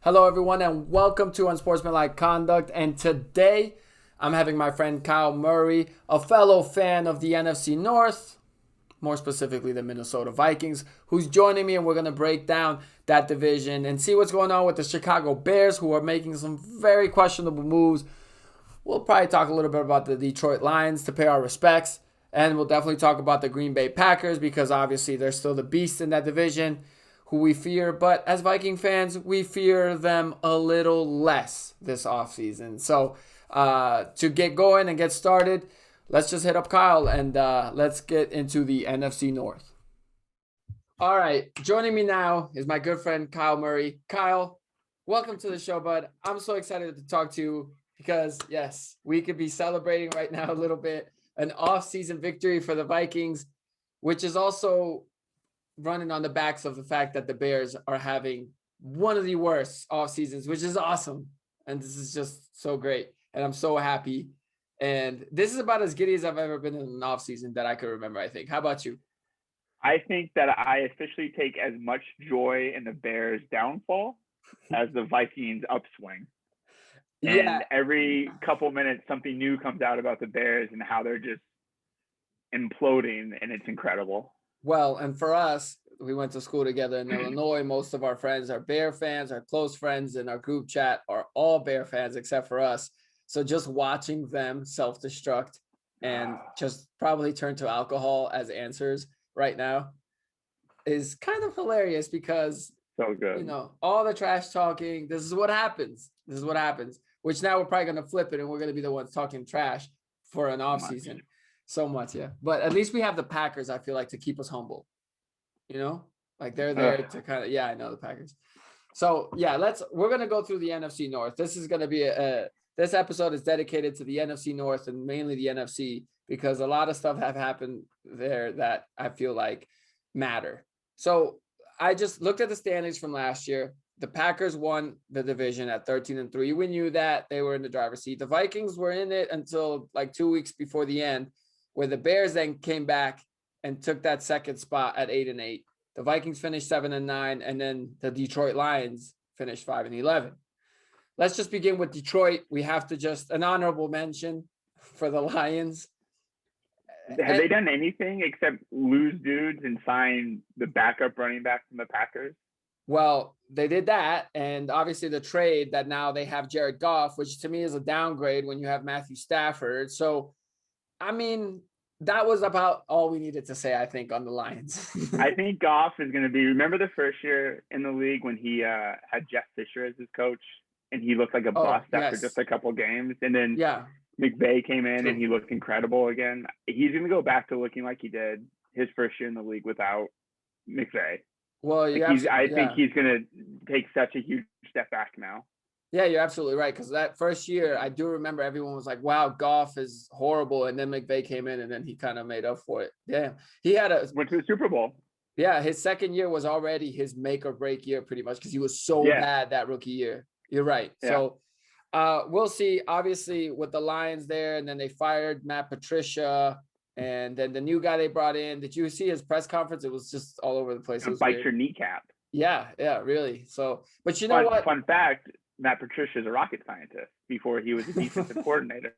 Hello, everyone, and welcome to Unsportsmanlike Conduct. And today, I'm having my friend Kyle Murray, a fellow fan of the NFC North, more specifically the Minnesota Vikings, who's joining me, and we're going to break down that division and see what's going on with the Chicago Bears, who are making some very questionable moves. We'll probably talk a little bit about the Detroit Lions to pay our respects, and we'll definitely talk about the Green Bay Packers because obviously they're still the beast in that division, who we fear, but as Viking fans, we fear them a little less this offseason. So to get going and get started, let's just hit up Kyle and let's get into the NFC North. All right, joining me now is my good friend Kyle Murray. Kyle, welcome to the show, bud. I'm so excited to talk to you because, yes, we could be celebrating right now a little bit an off-season victory for the Vikings, which is also running on the backs of the fact that the Bears are having one of the worst off seasons, which is awesome. And this is just so great. And I'm so happy. And this is about as giddy as I've ever been in an off season that I could remember, I think. How about you? I think that I officially take as much joy in the Bears' downfall as the Vikings' upswing. Yeah. And every couple minutes, something new comes out about the Bears and how they're just imploding, and it's incredible. Well, and for us, we went to school together in Illinois. Most of our friends are Bear fans. Our close friends in our group chat are all Bear fans except for us. So just watching them self-destruct and just probably turn to alcohol as answers right now is kind of hilarious because, So good. you know, all the trash talking, this is what happens. This is what happens, which now we're probably going to flip it and we're going to be the ones talking trash for an off season. So much, yeah. But at least we have the Packers, I feel like, to keep us humble. You know? Like they're there to kind of, yeah, I know the Packers. So yeah, we're gonna go through the NFC North. This is gonna be this episode is dedicated to the NFC North and mainly the NFC because a lot of stuff have happened there that I feel like matter. So I just looked at the standings from last year. The Packers won the division at 13-3. We knew that they were in the driver's seat. The Vikings were in it until like 2 weeks before the end, where the Bears then came back and took that second spot at 8-8. The Vikings finished 7-9, and then the Detroit Lions finished 5-11. Let's just begin with Detroit. We have to just an honorable mention for the Lions. Have they done anything except lose dudes and sign the backup running back from the Packers? Well, they did that, and obviously the trade that now they have Jared Goff, which to me is a downgrade when you have Matthew Stafford. So, I mean, that was about all we needed to say, I think, on the Lions. I think Goff is going to be, remember the first year in the league when he had Jeff Fisher as his coach and he looked like a bust after just a couple games. And then McVay came in and he looked incredible again. He's going to go back to looking like he did his first year in the league without McVay. Well, I think he's going to take such a huge step back now. Yeah, you're absolutely right. Because that first year, I do remember everyone was like, wow, Goff is horrible. And then McVay came in and then he kind of made up for it. Yeah. He went to the Super Bowl. Yeah. His second year was already his make or break year pretty much because he was so bad that rookie year. You're right. Yeah. So we'll see, obviously, with the Lions there. And then they fired Matt Patricia. And then the new guy they brought in. Did you see his press conference? It was just all over the place. It bites your kneecap. Yeah, really. So, but you know what? Fun fact, Matt Patricia is a rocket scientist before he was a defensive coordinator.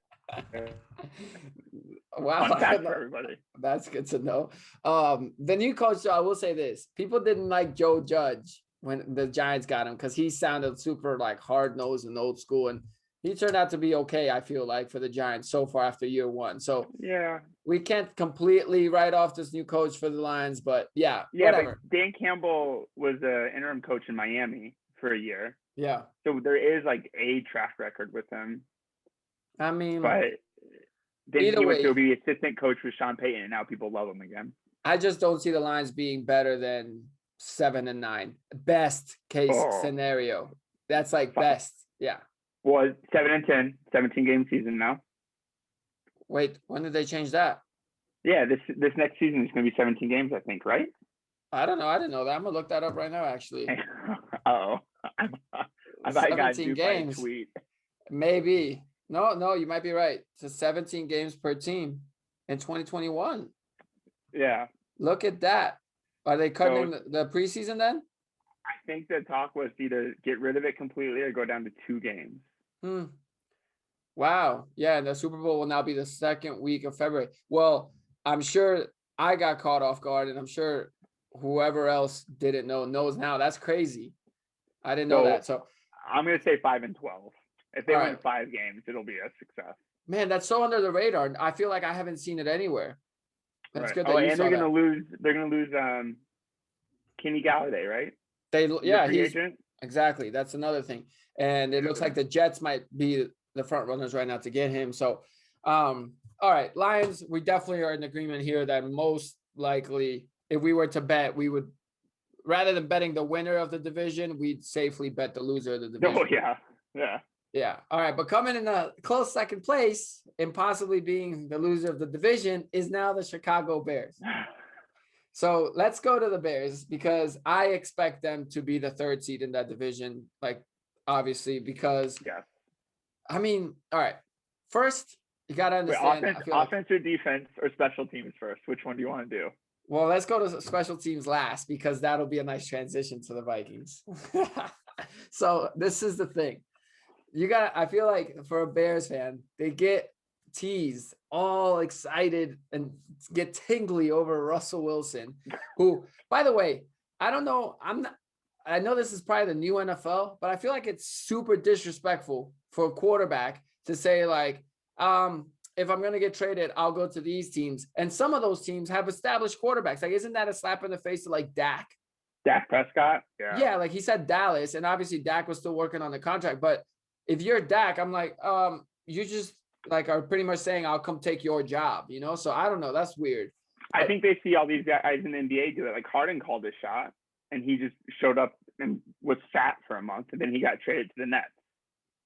Wow. Fun fact for everybody. That's good to know. The new coach, I will say this. People didn't like Joe Judge when the Giants got him because he sounded super like hard-nosed and old school. And he turned out to be okay, I feel like, for the Giants so far after year one. So yeah, we can't completely write off this new coach for the Lions, but yeah, whatever. But Dan Campbell was an interim coach in Miami for a year. Yeah. So there is like a track record with him. I mean, but then he went to be assistant coach with Sean Payton, and now people love him again. I just don't see the Lions being better than 7-9. Best case scenario. That's like best. Yeah. Well, 7-10, 17-game season now. Wait, when did they change that? Yeah, this next season is going to be 17 games, I think, right? I don't know. I didn't know that. I'm going to look that up right now, actually. Uh-oh. I thought you guys do games. Tweet. Maybe. No, you might be right. It's 17 games per team in 2021. Yeah. Look at that. Are they cutting the preseason then? I think the talk was either get rid of it completely or go down to 2 games. Wow. Yeah, and the Super Bowl will now be the second week of February. Well, I'm sure I got caught off guard, and I'm sure whoever else didn't knows now. That's crazy. I didn't know that. So I'm going to say 5-12. If they win 5 games, it'll be a success. Man, that's so under the radar. I feel like I haven't seen it anywhere. That's good. That and they're going to lose. They're going to lose Kenny Galladay, right? He's exactly. That's another thing. And it looks like the Jets might be the front runners right now to get him. So, all right, Lions. We definitely are in agreement here that most likely, if we were to bet, we would, rather than betting the winner of the division, we'd safely bet the loser of the division. Oh yeah. Yeah. All right. But coming in a close second place and possibly being the loser of the division is now the Chicago Bears. So let's go to the Bears because I expect them to be the 3rd seed in that division. Like, obviously, because, I mean, all right. First, you got to understand. Offense or defense or special teams first? Which one do you want to do? Well, let's go to special teams last because that'll be a nice transition to the Vikings. So this is the thing. I feel like for a Bears fan, they get teased, all excited and get tingly over Russell Wilson, who, by the way, I don't know. I know this is probably the new NFL, but I feel like it's super disrespectful for a quarterback to say like, if I'm going to get traded, I'll go to these teams. And some of those teams have established quarterbacks. Like, isn't that a slap in the face to like Dak? Dak Prescott? Yeah, like he said Dallas, and obviously Dak was still working on the contract, but if you're Dak, I'm like, you just like are pretty much saying I'll come take your job, you know? So I don't know. That's weird. I think they see all these guys in the NBA do it. Like Harden called his shot and he just showed up and was sat for a month and then he got traded to the Nets.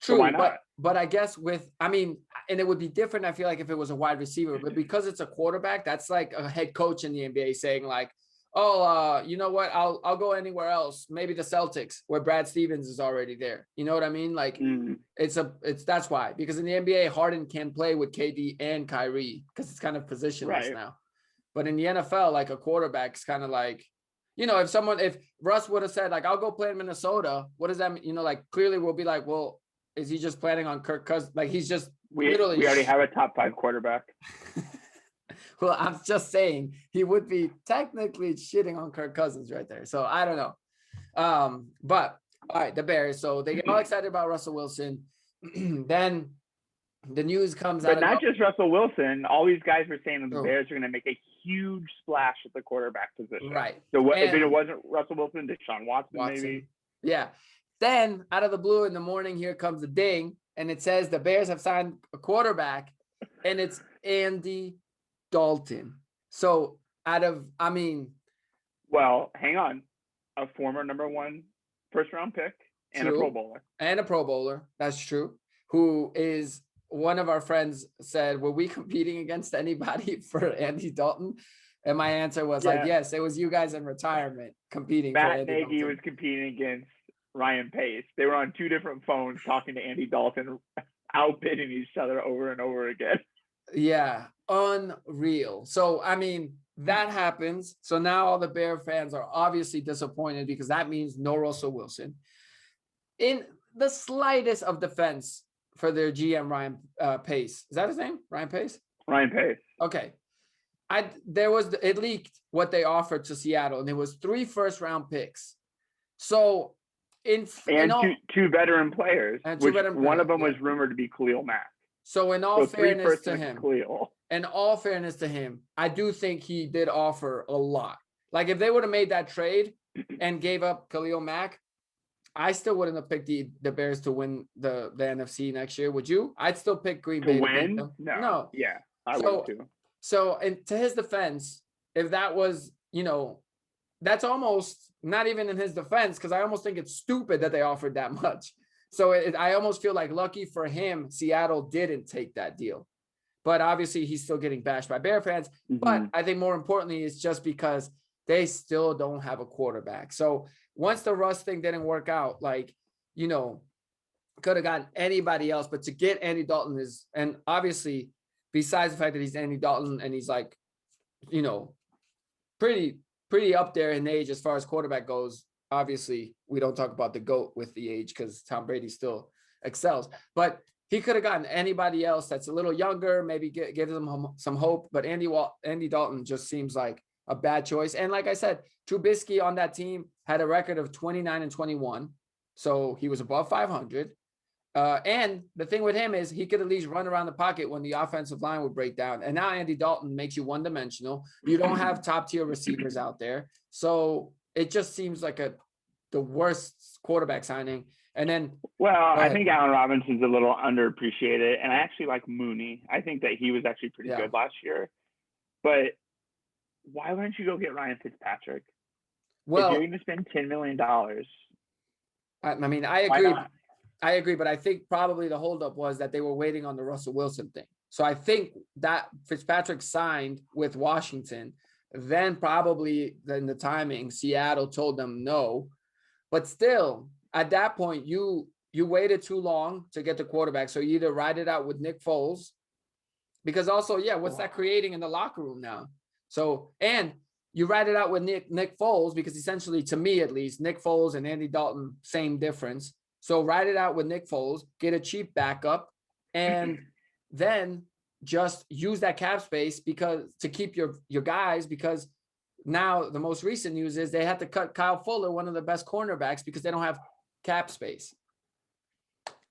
True, so why not? But I guess and it would be different, I feel like, if it was a wide receiver, but because it's a quarterback, that's like a head coach in the NBA saying like, oh, you know what? I'll go anywhere else. Maybe the Celtics, where Brad Stevens is already there. You know what I mean? Like that's why. Because in the NBA, Harden can play with KD and Kyrie because it's kind of positionless now. But in the NFL, like a quarterback's kind of like, you know, if Russ would have said like, I'll go play in Minnesota, what does that mean? You know, like clearly we'll be like, well, is he just planning on Kirk Cousins? Like he's just we already have a top 5 quarterback. Well, I'm just saying he would be technically shitting on Kirk Cousins right there. So I don't know. But all right, the Bears. So they get all excited about Russell Wilson. Then the news comes out. But not just Russell Wilson. All these guys were saying that the Bears are going to make a huge splash at the quarterback position. Right. So if it wasn't Russell Wilson, Deshaun Watson maybe. Yeah. Then out of the blue in the morning, here comes the ding. And it says the Bears have signed a quarterback. And it's Andy Dalton. So well, hang on. A former number 1 first-round pick and a Pro Bowler. That's true. Who is one of our friends said, were we competing against anybody for Andy Dalton? And my answer was like, yes, it was you guys in retirement competing. Matt Nagy was competing against Ryan Pace. They were on 2 different phones talking to Andy Dalton, outbidding each other over and over again. Yeah, unreal. So, I mean, that happens. So now all the Bear fans are obviously disappointed because that means no Russell Wilson. In the slightest of defense for their GM, Ryan Pace. Is that his name? Ryan Pace? Ryan Pace. Okay. It leaked what they offered to Seattle, and it was 3 first-round picks. So, two veteran players, one of them was rumored to be Khalil Mack. So in all fairness to him, I do think he did offer a lot. Like if they would have made that trade and gave up Khalil Mack, I still wouldn't have picked the Bears to win the NFC next year. Would you? I'd still pick Green Bay to win. No. Yeah, I would too. So, and to his defense, if that was, you know, that's almost not even in his defense because I almost think it's stupid that they offered that much. So I almost feel like lucky for him, Seattle didn't take that deal. But obviously, he's still getting bashed by Bear fans. Mm-hmm. But I think more importantly, it's just because they still don't have a quarterback. So once the Russ thing didn't work out, like, you know, could have gotten anybody else. But to get Andy Dalton and obviously, besides the fact that he's Andy Dalton and he's like, you know, pretty up there in age as far as quarterback goes, obviously we don't talk about the GOAT with the age because Tom Brady still excels, but he could have gotten anybody else that's a little younger, maybe give them some hope. But Andy Dalton just seems like a bad choice. And like I said, Trubisky on that team had a record of 29-21. So he was above 500. And the thing with him is he could at least run around the pocket when the offensive line would break down. And now Andy Dalton makes you one-dimensional. You don't have top-tier receivers out there. So it just seems like the worst quarterback signing. And then, I think Allen Robinson's a little underappreciated, and I actually like Mooney. I think that he was actually pretty good last year. But why wouldn't you go get Ryan Fitzpatrick? Well, if you're going to spend $10 million. I mean, I agree. I agree, but I think probably the holdup was that they were waiting on the Russell Wilson thing. So I think that Fitzpatrick signed with Washington. Then probably in the timing, Seattle told them no. But still, at that point, you waited too long to get the quarterback. So you either ride it out with Nick Foles, because also, what's that creating in the locker room now? So, and you ride it out with Nick Foles, because essentially, to me at least, Nick Foles and Andy Dalton, same difference. So ride it out with Nick Foles, get a cheap backup, and then just use that cap space to keep your guys, because now the most recent news is they had to cut Kyle Fuller, one of the best cornerbacks, because they don't have cap space.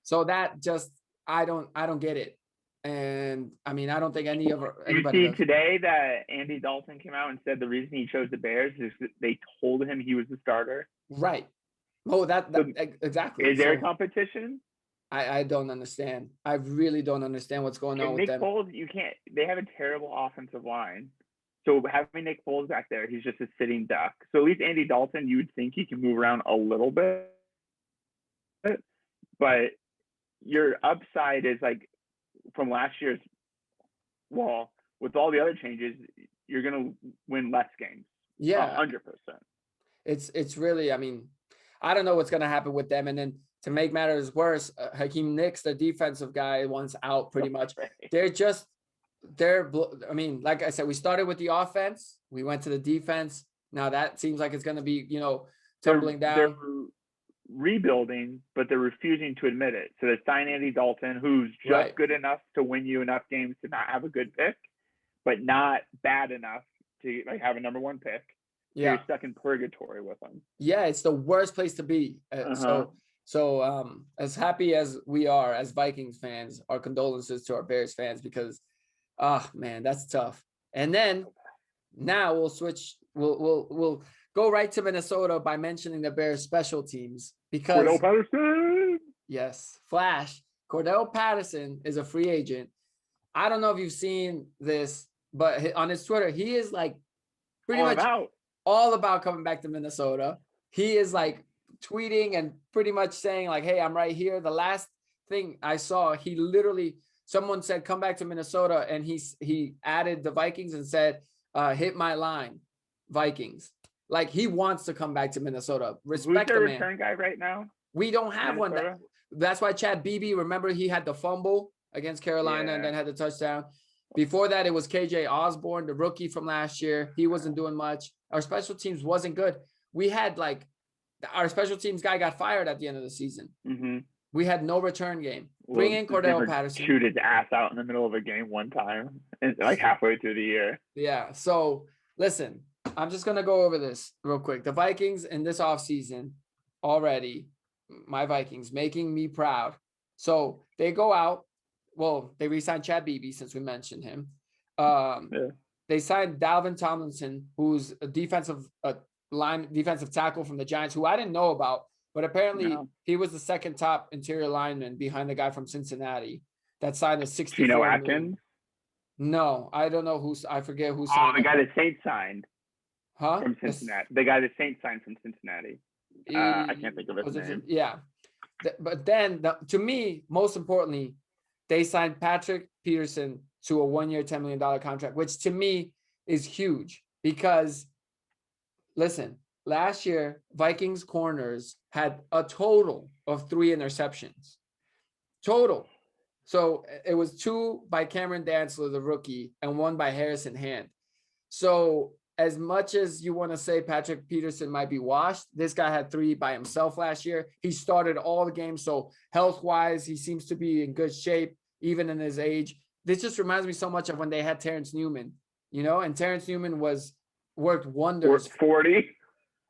So that just, I don't get it. And I mean, I don't think anybody you see today that Andy Dalton came out and said the reason he chose the Bears is that they told him he was the starter. Right. Oh, that exactly. Is there a competition? I don't understand. I really don't understand what's going on with them. Nick Foles, they have a terrible offensive line. So having Nick Foles back there, he's just a sitting duck. So at least Andy Dalton, you would think he can move around a little bit. But your upside is like from last year's, well, with all the other changes, you're going to win less games. Yeah. 100%. It's really, I mean, I don't know what's going to happen with them. And then to make matters worse, Hakeem Nicks, the defensive guy, wants out pretty much. I mean, like I said, we started with the offense. We went to the defense. Now that seems like it's going to be, tumbling down. They're rebuilding, but they're refusing to admit it. So they sign Andy Dalton, who's just good enough to win you enough games to not have a good pick, but not bad enough to have a number one pick. Yeah. You're stuck in purgatory with them. Yeah, it's the worst place to be. So as happy as we are as Vikings fans, our condolences to our Bears fans, because man, that's tough. And then now we'll switch. We'll go right to Minnesota by mentioning the Bears special teams, because Cordell Patterson. Yes, Flash. Cordell Patterson is a free agent. I don't know if you've seen this, but on his Twitter, he is like pretty much all about coming back to Minnesota. He is like tweeting and pretty much saying like, hey, I'm right here. The last thing I saw, someone said, come back to Minnesota. And he added the Vikings and said, hit my line, Vikings. Like, he wants to come back to Minnesota. Respect the return guy right now? We don't have Minnesota? One. That's why Chad Beebe, remember, he had the fumble against Carolina and then had the touchdown. Before that, it was KJ Osborne, the rookie from last year. He wasn't doing much. Our special teams wasn't good. We had our special teams guy got fired at the end of the season. Mm-hmm. We had no return game. Bring in Cordell Patterson. Shoot his ass out in the middle of a game one time, like halfway through the year. Yeah. So listen, I'm just gonna go over this real quick. The Vikings in this offseason already, my Vikings making me proud. So they go out. Well, they re-signed Chad Beebe, since we mentioned him. They signed Dalvin Tomlinson, who's a defensive tackle from the Giants, who I didn't know about, but apparently he was the second top interior lineman behind the guy from Cincinnati that signed a $64 million. Atkins? No, I don't know I forget who signed. The guy that Saints signed. Huh? From Cincinnati. The guy that Saints signed from Cincinnati. I can't think of his name. Yeah. But then, to me, most importantly, they signed Patrick Peterson to a 1-year, $10 million contract, which to me is huge because, listen, last year, Vikings corners had a total of 3 interceptions. Total. So it was 2 by Cameron Dantzler, the rookie, and 1 by Harrison Hand. So as much as you want to say Patrick Peterson might be washed, this guy had 3 by himself last year. He started all the games. So health-wise, he seems to be in good shape, even in his age. This just reminds me so much of when they had Terrence Newman, and Terrence Newman worked wonders. 40?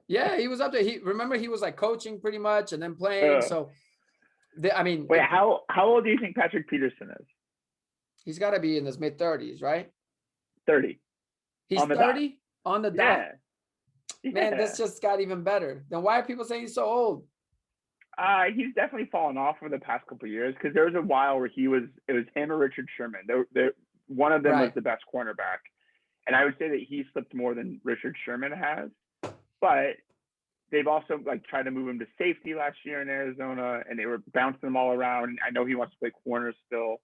Yeah, he was up there. He was like coaching pretty much and then playing. So, wait, how old do you think Patrick Peterson is? He's got to be in his mid-30s, right? 30. He's 30 on the dot. Yeah. Man, this just got even better. Then why are people saying he's so old? He's definitely fallen off for the past couple of years because there was a while where it was him or Richard Sherman. One of them was the best cornerback. And I would say that he slipped more than Richard Sherman has. But they've also tried to move him to safety last year in Arizona, and they were bouncing him all around. And I know he wants to play corner still.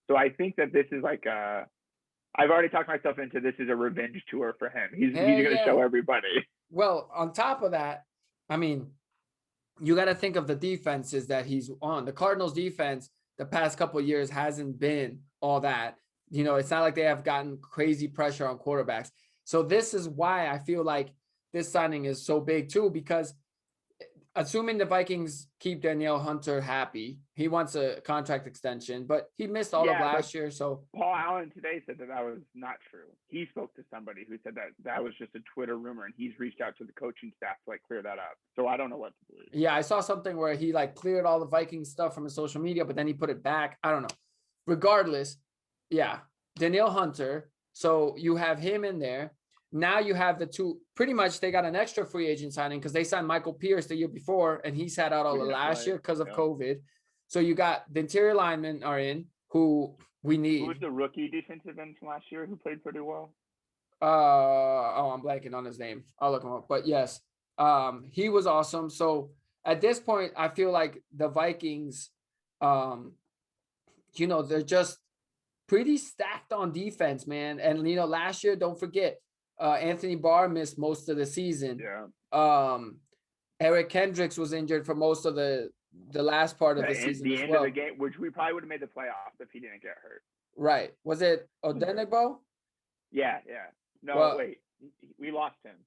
So I think that this is I've already talked myself into this is a revenge tour for him. He's going to show everybody. Well, on top of that, you got to think of the defenses that he's on. The Cardinals defense the past couple of years hasn't been all that. It's not like they have gotten crazy pressure on quarterbacks. So this is why I feel like this signing is so big too, because assuming the Vikings keep Danielle Hunter happy, he wants a contract extension, but he missed all of last year. So Paul Allen today said that was not true. He spoke to somebody who said that was just a Twitter rumor, and he's reached out to the coaching staff to clear that up. So I don't know what to believe. Yeah, I saw something where he cleared all the Vikings stuff from his social media, but then he put it back. I don't know. Regardless, yeah, Danielle Hunter. So you have him in there. Now you have the two, pretty much they got an extra free agent signing because they signed Michael Pierce the year before and he sat out all of last year because of COVID. So you got the interior linemen are in who we need. Who was the rookie defensive end from last year who played pretty well? I'm blanking on his name. I'll look him up. But yes, he was awesome. So at this point, I feel like the Vikings, they're just pretty stacked on defense, man. And, last year, don't forget, Anthony Barr missed most of the season. Yeah. Eric Kendricks was injured for most of the last part of the season as well. Of the game, which we probably would have made the playoffs if he didn't get hurt. Right. Was it Odenigbo? Yeah. No, wait. We lost him.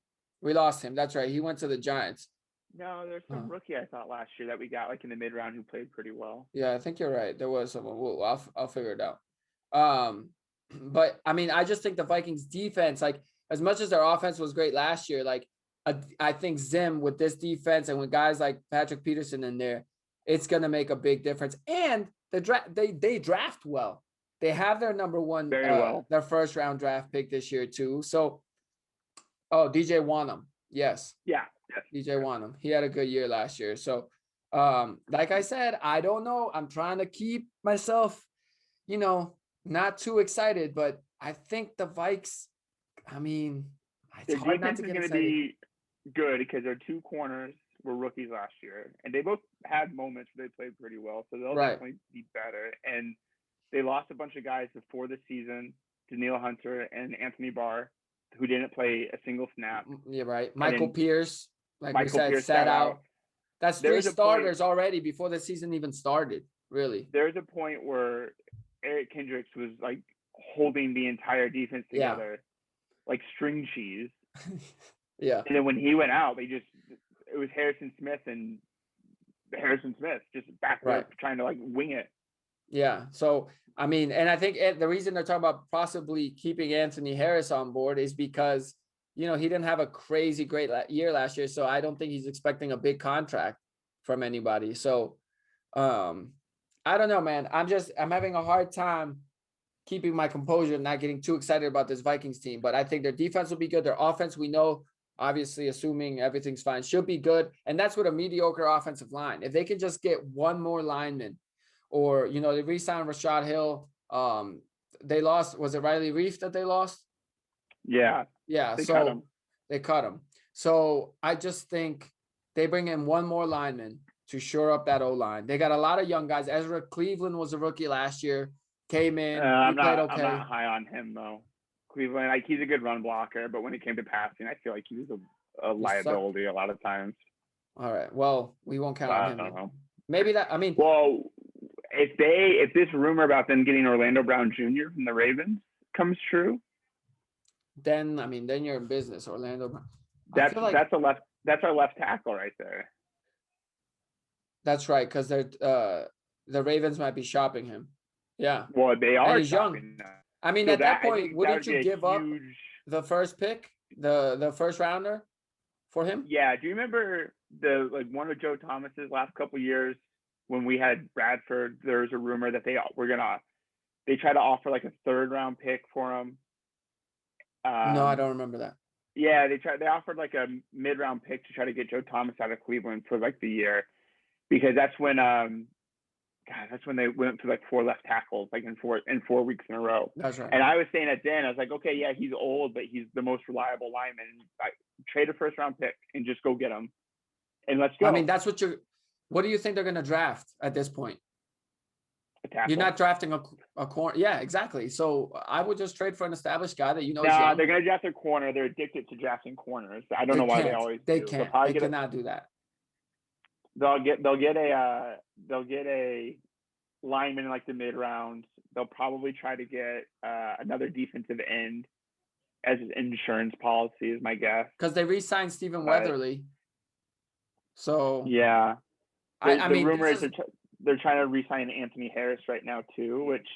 We lost him. That's right. He went to the Giants. No, there's some rookie I thought last year that we got in the mid round who played pretty well. Yeah, I think you're right. There was someone. I'll figure it out. But I just think the Vikings defense, as much as their offense was great last year, I think Zim with this defense and with guys like Patrick Peterson in there, it's gonna make a big difference. And they draft well. They have their number one, their first round draft pick this year too. So, DJ Wanham, yes, DJ Wanham, he had a good year last year. So, like I said, I don't know. I'm trying to keep myself, not too excited, but I think the Vikes. It's hard not to get excited. Going to be good because their two corners were rookies last year, and they both had moments where they played pretty well, so they'll definitely be better. And they lost a bunch of guys before the season, Danielle Hunter and Anthony Barr, who didn't play a single snap. Yeah, right. Michael Pierce, we said, sat out. That's 3 starters already before the season even started, really. There's a point where Eric Kendricks was holding the entire defense together like string cheese. Yeah. And then when he went out, it was Harrison Smith just back there trying to wing it. Yeah. So, and I think the reason they're talking about possibly keeping Anthony Harris on board is because, he didn't have a crazy great year last year. So I don't think he's expecting a big contract from anybody. So, I don't know, man. I'm having a hard time keeping my composure and not getting too excited about this Vikings team. But I think their defense will be good. Their offense, we know, obviously, assuming everything's fine, should be good. And that's with a mediocre offensive line. If they can just get one more lineman, or, they re-signed Rashad Hill. They lost, was it Riley Reif that they lost? Yeah. Yeah. They cut him. So I just think they bring in one more lineman to shore up that O-line. They got a lot of young guys. Ezra Cleveland was a rookie last year. Came in, played okay. I'm not high on him though. Cleveland, he's a good run blocker, but when it came to passing, I feel like he was a liability a lot of times. All right. Well, we won't count on him. I don't know. Maybe that. Well, if this rumor about them getting Orlando Brown Jr. from the Ravens comes true, then you're in business, Orlando. That's our left tackle right there. That's right, because they're the Ravens might be shopping him. Yeah. Well, they are. And he's young. I mean, so at that point, wouldn't you give up the first pick, the first rounder for him? Yeah. Do you remember one of Joe Thomas's last couple years when we had Bradford? There was a rumor that they tried to offer like a 3rd round pick for him. No, I don't remember that. Yeah, they offered like a mid-round pick to try to get Joe Thomas out of Cleveland for like the year, because that's when they went to like 4 left tackles like in 4 weeks in a row. That's right. And I was saying at then, I was like, okay, yeah, he's old, but he's the most reliable lineman. Trade a 1st round pick and just go get him, and let's go. I mean, that's what do you think they're going to draft at this point? You're not drafting a corner. Yeah, exactly. So I would just trade for an established guy that you know. No, they're going to draft a corner. They're addicted to drafting corners. I don't know why they always. They can't. They cannot do that. They'll get a lineman in like the mid rounds. They'll probably try to get another defensive end as an insurance policy, is my guess. Because they re-signed Stephen Weatherly. So yeah, I mean, the rumor is they're trying to re-sign Anthony Harris right now too, which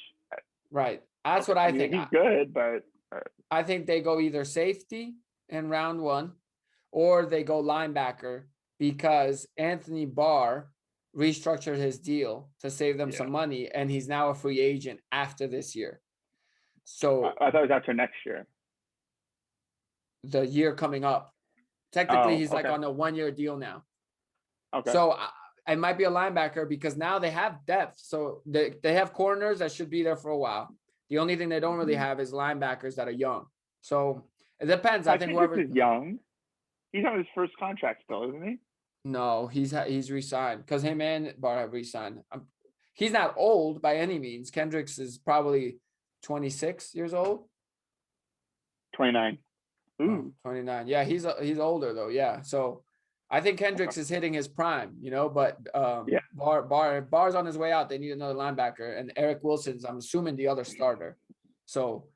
right. That's what I think. He's good, but I think they go either safety in round 1, or they go linebacker, because Anthony Barr restructured his deal to save them some money, and he's now a free agent after this year. So I thought it was after next year. The year coming up. Technically, he's like on a 1-year deal now. Okay. So it might be a linebacker, because now they have depth. So they have corners that should be there for a while. The only thing they don't really have is linebackers that are young. So it depends. I think whoever is young, he's on his first contract still, isn't he? No, he's re-signed, because him and Barr have re-signed. He's not old by any means. Kendricks is probably 26 years old. 29. Ooh. 29. Yeah, he's older though. Yeah. So I think Kendricks is hitting his prime, but Barr's on his way out. They need another linebacker, and Eric Wilson's, I'm assuming, the other starter. So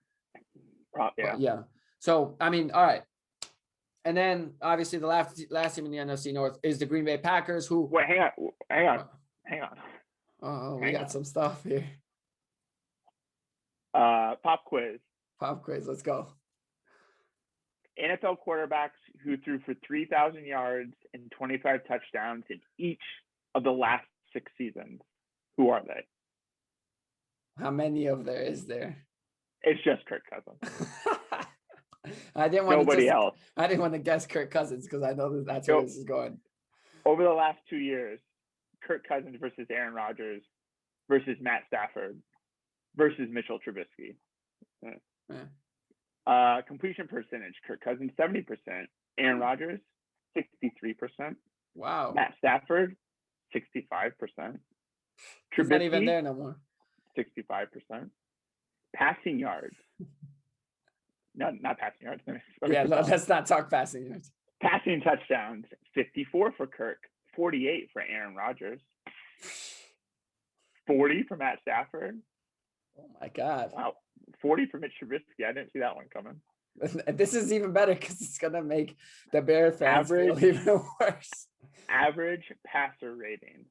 yeah. So I mean, all right. And then obviously the last team in the NFC North is the Green Bay Packers, who wait, hang on. Oh, we got some stuff here. Pop quiz. Let's go. NFL quarterbacks who threw for 3,000 yards and 25 touchdowns in each of the last 6 seasons. Who are they? How many of there is there? It's just Kirk Cousins. I didn't want nobody else. I didn't want to guess Kirk Cousins, because I know that's where this is going. Over the last 2 years, Kirk Cousins versus Aaron Rodgers versus Matt Stafford versus Mitchell Trubisky. Completion percentage: Kirk Cousins 70%, Aaron Rodgers 63%. Wow. Matt Stafford 65%. He's not even there no more. 65%. Passing yards. Not passing yards. Let's not talk passing yards. Passing touchdowns: 54 for Kirk, 48 for Aaron Rodgers, 40 for Matt Stafford. Oh my God! Wow, 40 for Mitch Trubisky. I didn't see that one coming. This is even better, because it's gonna make the Bear fans feel even worse. Average passer rating: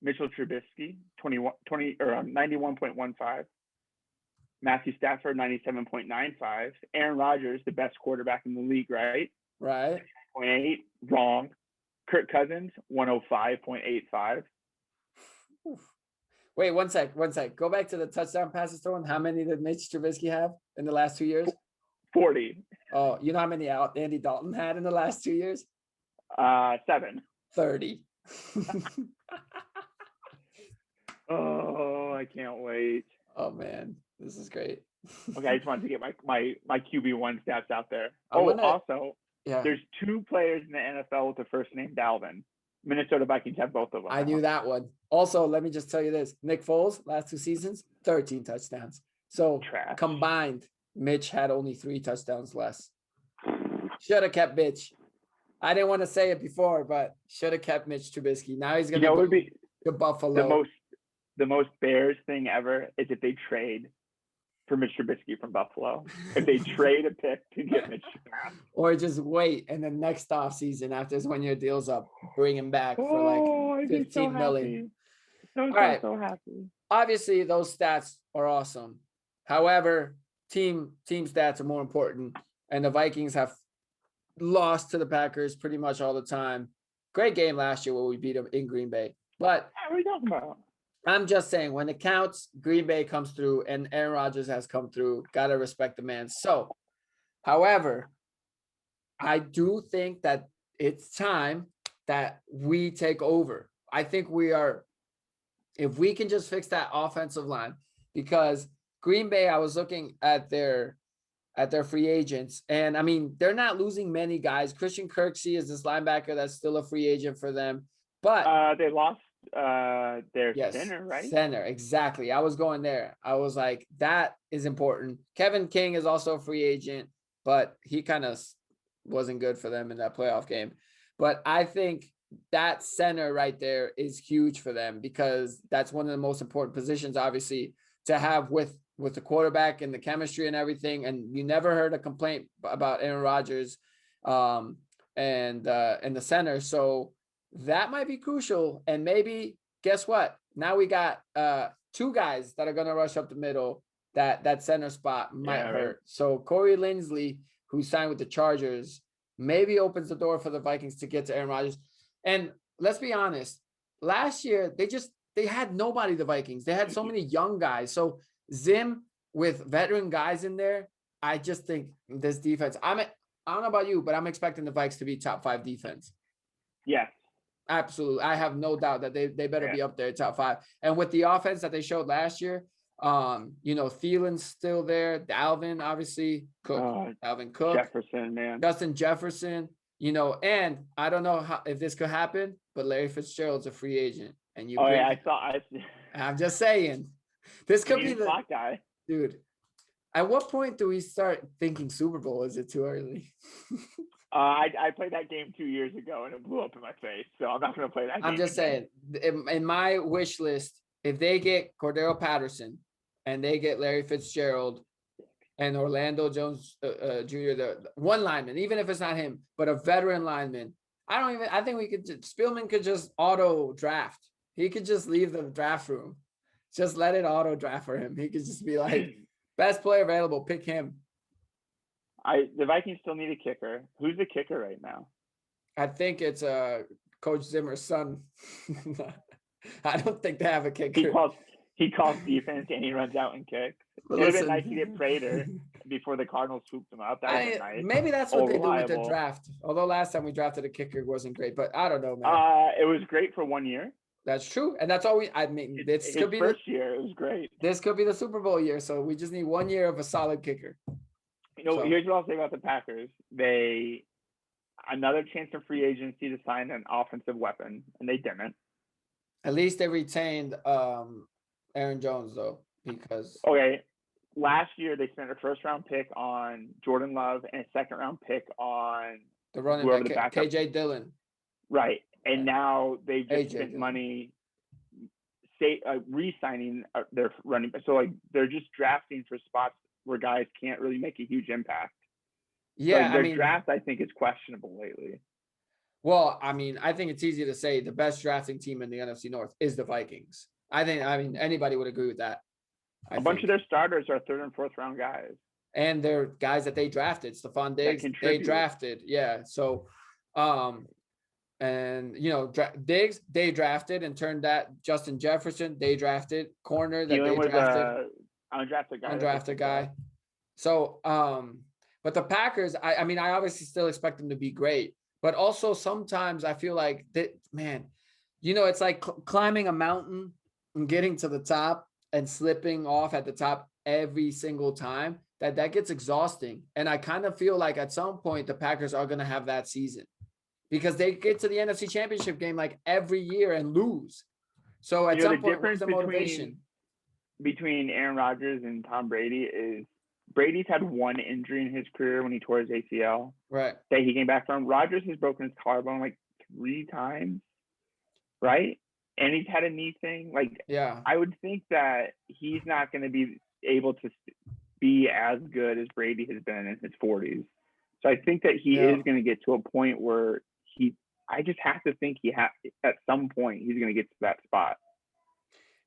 Mitchell Trubisky 91.15. Matthew Stafford 97.95. Aaron Rodgers, the best quarterback in the league, right? Right. 0.8. Wrong. Kirk Cousins 105.85. Wait, one sec. Go back to the touchdown passes thrown. How many did Mitch Trubisky have in the last 2 years? 40. Oh, you know how many Andy Dalton had in the last 2 years? 7. 30. Oh, I can't wait. Oh man, this is great. Okay, I just wanted to get my QB1 stats out there. Also, there's 2 players in the NFL with the first name Dalvin. Minnesota Vikings have both of them. I knew that one. Also, let me just tell you this: Nick Foles, last 2 seasons, 13 touchdowns. So combined, Mitch had only 3 touchdowns less. Should have kept Mitch. I didn't want to say it before, but should have kept Mitch Trubisky. Now he's going to go to Buffalo. The most Bears thing ever is if they trade for Mitch Trubisky from Buffalo. If they trade a pick to get Mitch back. Or just wait, and then next offseason, after his 1-year deal's up, bring him back for like 15 million. All right. So happy. Obviously, those stats are awesome. However, team stats are more important, and the Vikings have lost to the Packers pretty much all the time. Great game last year where we beat them in Green Bay. But what are you talking about? I'm just saying, when it counts, Green Bay comes through, and Aaron Rodgers has come through. Got to respect the man. So, however, I do think that it's time that we take over. I think we are, if we can just fix that offensive line, because Green Bay, I was looking at their free agents, and I mean, they're not losing many guys. Christian Kirksey is this linebacker that's still a free agent for them, but they lost their center, right? Center, exactly. I was going there. I was like, that is important. Kevin King is also a free agent, but he kind of wasn't good for them in that playoff game. But I think that center right there is huge for them, because that's one of the most important positions, obviously, to have with the quarterback and the chemistry and everything. And you never heard a complaint about Aaron Rodgers and the center. So that might be crucial. And maybe, guess what? Now we got 2 guys that are going to rush up the middle. That center spot might hurt. Right. So Corey Linsley, who signed with the Chargers, maybe opens the door for the Vikings to get to Aaron Rodgers. And let's be honest, last year they had nobody, the Vikings. They had so many young guys. So Zim with veteran guys in there, I just think this defense, I don't know about you, but I'm expecting the Vikes to be top 5 defense. Yes. Absolutely. I have no doubt that they better be up there top 5. And with the offense that they showed last year, Thielen's still there. Dalvin, obviously, Cook, Dalvin Cook, Jefferson, man, Justin Jefferson, and I don't know if this could happen, but Larry Fitzgerald's a free agent. And I'm just saying, this could be the guy. Dude, at what point do we start thinking Super Bowl? Is it too early? I played that game 2 years ago and it blew up in my face, so I'm not going to play that game. I'm just saying, in my wish list, if they get Cordero Patterson and they get Larry Fitzgerald and Orlando Jones Jr., the one lineman, even if it's not him, but a veteran lineman, I think Spielman could just auto draft. He could just leave the draft room. Just let it auto draft for him. He could just be like, best player available, pick him. The Vikings still need a kicker. Who's the kicker right now? I think it's Coach Zimmer's son. I don't think they have a kicker. He calls defense and he runs out and kicks. It would have been nice to get Prater before the Cardinals swooped him up. That was nice. Maybe that's what they do with the draft. Although last time we drafted a kicker, it wasn't great. But I don't know, man. It was great for 1 year. That's true. And that's all this could be the first year. It was great. This could be the Super Bowl year. So we just need 1 year of a solid kicker. Here's what I'll say about the Packers. Another chance for free agency to sign an offensive weapon, and they didn't. At least they retained Aaron Jones, though, because... Okay, last year they spent a first-round pick on Jordan Love and a second-round pick on the running back, KJ Dillon. Right, and now they've just spent money re-signing their running back. So, they're just drafting for spots where guys can't really make a huge impact. Yeah, their draft, I think, is questionable lately. Well, I think it's easy to say the best drafting team in the NFC North is the Vikings. Anybody would agree with that. A bunch of their starters are 3rd and 4th round guys. And they're guys that they drafted. Stephon Diggs, they drafted. Yeah. So, Diggs, they drafted and turned that. Justin Jefferson, they drafted. Corner that they drafted. Undrafted guy. So, but the Packers, I obviously still expect them to be great. But also sometimes I feel like that, man, it's like climbing a mountain and getting to the top and slipping off at the top every single time. That gets exhausting. And I kind of feel like at some point the Packers are going to have that season because they get to the NFC Championship game like every year and lose. So at some point, what's the motivation? Between Aaron Rodgers and Tom Brady is Brady's had one injury in his career when he tore his ACL. Right. That he came back from. Rodgers has broken his collarbone like 3 times. Right? And he's had a knee thing. I would think that he's not going to be able to be as good as Brady has been in his 40s. So I think that he is going to get to a point where I just have to think at some point he's going to get to that spot.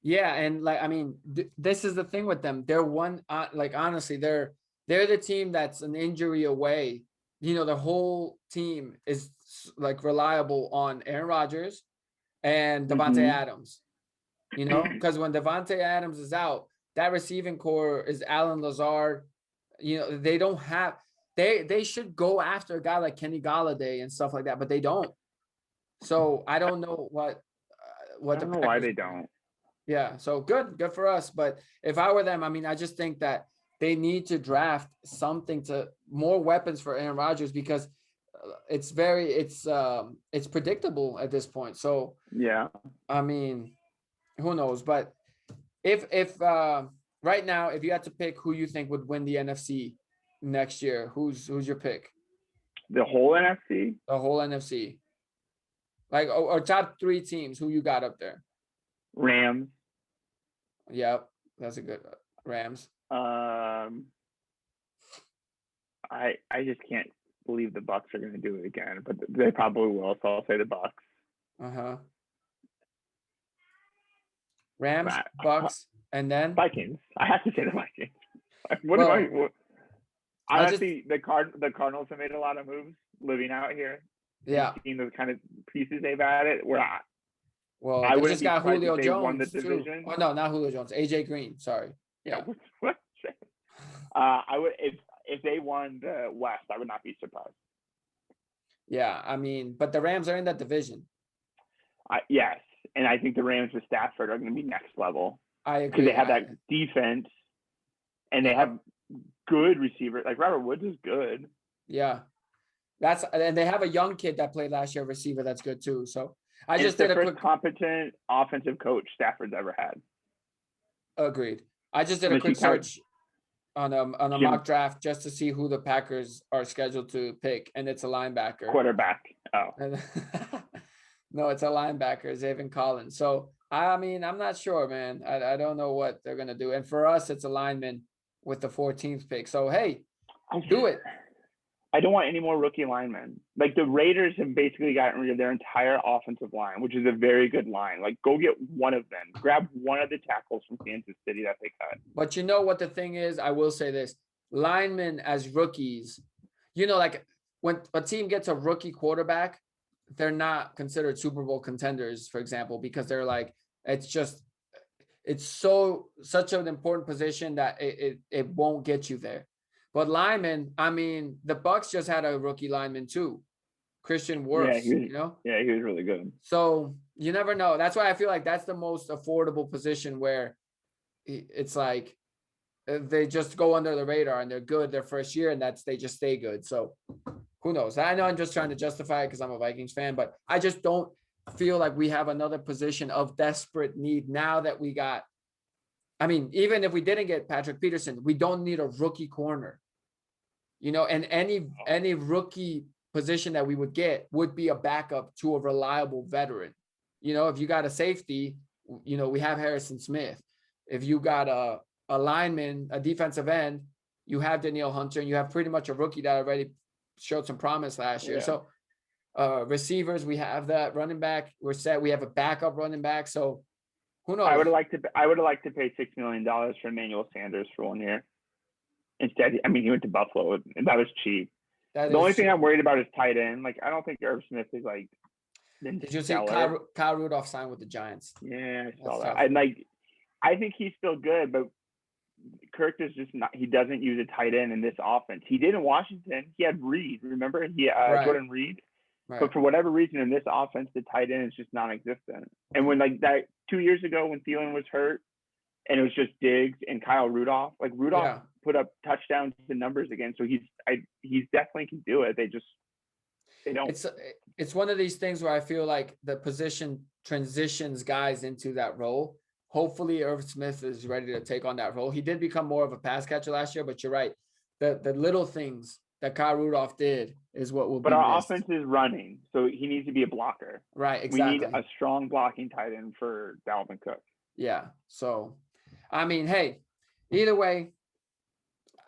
Yeah, and like I mean, this is the thing with them. They're one like honestly, they're the team that's an injury away. You know, the whole team is like reliable on Aaron Rodgers and Devontae Adams. You know, because when Devontae Adams is out, that receiving core is Allen Lazard. You know, they don't have they should go after a guy like Kenny Golladay and stuff like that, but they don't. So I don't know what I don't know why they don't. Yeah, so good for us. But if I were them, I mean, I just think that they need to draft something to more weapons for Aaron Rodgers because it's predictable at this point. So yeah, I mean, who knows? But if right now, if you had to pick who you think would win the NFC next year, who's your pick? The whole NFC? The whole NFC. Like or top 3 teams, who you got up there? Rams. Yep, that's a good Rams. I just can't believe the Bucs are going to do it again, but they probably will. So I'll say the Bucs. Rams, Bucs, and then Vikings. I have to say the Vikings. Honestly, the Cardinals have made a lot of moves living out here. Yeah, seeing the kind of pieces they've added. Well, I just got Julio Jones too. Oh no, not Julio Jones. AJ Green. Sorry. Yeah. I would if they won the West, I would not be surprised. Yeah, I mean, but the Rams are in that division. Yes, and I think the Rams with Stafford are going to be next level. I agree. Because they have that defense, and they have good receivers. Like Robert Woods is good. Yeah, and they have a young kid that played last year, receiver that's good too. So I just did a quick competent offensive coach Stafford's ever had. Agreed. I just did a quick search on a mock draft just to see who the Packers are scheduled to pick, and it's a linebacker. Quarterback. Oh. No, it's a linebacker, Zaven Collins. So I mean, I'm not sure, man. I don't know what they're gonna do. And for us, it's a lineman with the 14th pick. So hey, do it. I don't want any more rookie linemen. Like the Raiders have basically gotten rid of their entire offensive line, which is a very good line. Like go get one of them. Grab one of the tackles from Kansas City that they cut. But you know what the thing is? I will say this. Linemen as rookies, you know, like when a team gets a rookie quarterback, they're not considered Super Bowl contenders, for example, because they're like, it's such an important position that it won't get you there. But linemen, I mean, the Bucs just had a rookie lineman too, Christian Wirfs. Yeah, he was really good. So you never know. That's why I feel like that's the most affordable position where it's like they just go under the radar and they're good their first year, and they just stay good. So who knows? I know I'm just trying to justify it because I'm a Vikings fan, but I just don't feel like we have another position of desperate need now that we got. I mean, even if we didn't get Patrick Peterson, we don't need a rookie corner. You know, and any rookie position that we would get would be a backup to a reliable veteran. You know, if you got a safety, you know, we have Harrison Smith. If you got a lineman, a defensive end, you have Danielle Hunter, and you have pretty much a rookie that already showed some promise last year. So receivers, we have that. Running back, we're set. We have a backup running back. So who knows? I would have liked to pay $6 million for Emmanuel Sanders for 1 year. Instead, I mean, he went to Buffalo, and that was cheap. The only thing I'm worried about is tight end. Like, I don't think Irv Smith is like. Did you see Kyle Rudolph signed with the Giants? Yeah, I saw that. I think he's still good, but Kirk is just not. He doesn't use a tight end in this offense. He did in Washington. He had Reed. Remember, Jordan Reed. Right. But for whatever reason, in this offense, the tight end is just non-existent. And when like that 2 years ago, when Thielen was hurt, and it was just Diggs and Kyle Rudolph, like Rudolph put up touchdowns and numbers again. So he's definitely can do it. They don't. It's one of these things where I feel like the position transitions guys into that role. Hopefully Irv Smith is ready to take on that role. He did become more of a pass catcher last year, but you're right. The little things that Kyle Rudolph did is what will be. But our offense is running, so he needs to be a blocker. Right, exactly. We need a strong blocking tight end for Dalvin Cook. Yeah. So, I mean, hey, Either way,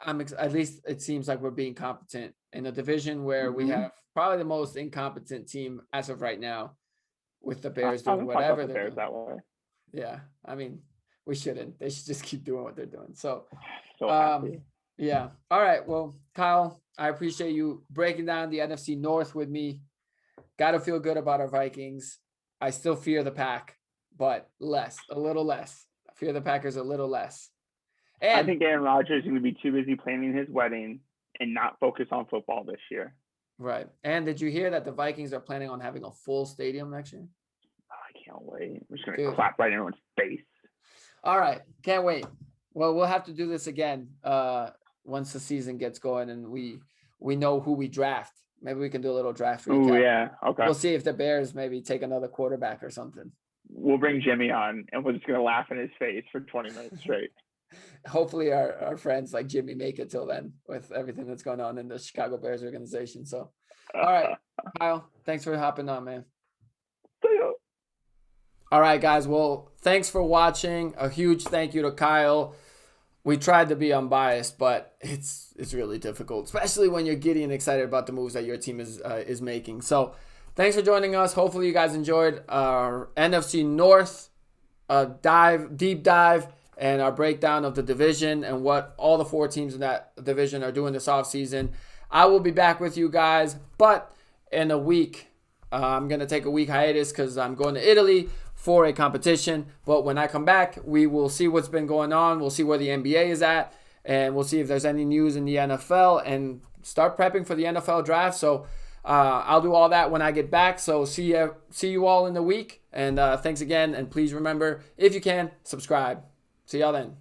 at least it seems like we're being competent in a division where we have probably the most incompetent team as of right now, with the Bears doing whatever they're doing. That way. Yeah, I mean, we shouldn't. They should just keep doing what they're doing. So happy. Yeah. All right. Well, Kyle, I appreciate you breaking down the NFC North with me. Got to feel good about our Vikings. I still fear the Pack, but a little less. I fear the Packers a little less. And I think Aaron Rodgers is going to be too busy planning his wedding and not focus on football this year. Right. And did you hear that the Vikings are planning on having a full stadium next year? Oh, I can't wait. I'm just going to clap right in everyone's face. All right. Can't wait. Well, we'll have to do this again once the season gets going and we know who we draft. Maybe we can do a little draft recap. Oh, yeah. Okay. We'll see if the Bears maybe take another quarterback or something. We'll bring Jimmy on, and we're just going to laugh in his face for 20 minutes straight. Hopefully our friends like Jimmy make it till then with everything that's going on in the Chicago Bears organization. So, all right, Kyle, thanks for hopping on, man. See ya. All right, guys. Well, thanks for watching. A huge thank you to Kyle. We tried to be unbiased, but it's really difficult, especially when you're giddy and excited about the moves that your team is making. So, thanks for joining us. Hopefully, you guys enjoyed our NFC North deep dive, and our breakdown of the division and what all the 4 teams in that division are doing this offseason. I will be back with you guys, but in a week, I'm going to take a week hiatus because I'm going to Italy for a competition. But when I come back, we will see what's been going on. We'll see where the NBA is at, and we'll see if there's any news in the NFL and start prepping for the NFL draft. So I'll do all that when I get back. So see you all in the week, and thanks again. And please remember, if you can, subscribe. See y'all then.